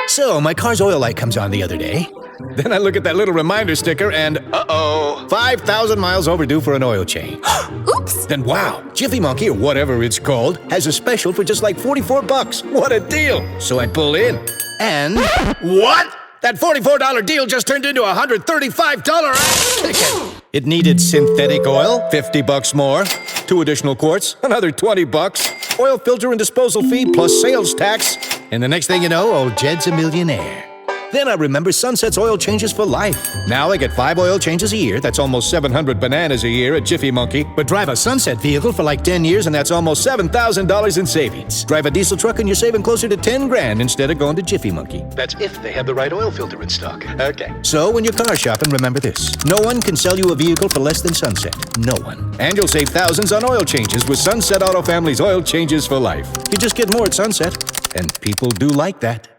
So, my car's oil light comes on the other day. Then I look at that little reminder sticker and, uh-oh, 5,000 miles overdue for an oil change. Oops! Then wow, Jiffy Monkey, or whatever it's called, has a special for just like 44 bucks. What a deal! So I pull in. And... What? That $44 deal just turned into a $135 ticket. It needed synthetic oil, 50 bucks more, 2 additional quarts, another 20 bucks, oil filter and disposal fee plus sales tax, and the next thing you know, old Jed's a millionaire. Then I remember Sunset's oil changes for life. Now I get 5 oil changes a year, that's almost 700 bananas a year at Jiffy Monkey. But drive a Sunset vehicle for like 10 years and that's almost $7,000 in savings. Drive a diesel truck and you're saving closer to 10 grand instead of going to Jiffy Monkey. That's if they have the right oil filter in stock. Okay. So when you're car shopping, remember this. No one can sell you a vehicle for less than Sunset. No one. And you'll save thousands on oil changes with Sunset Auto Family's oil changes for life. You just get more at Sunset. And people do like that.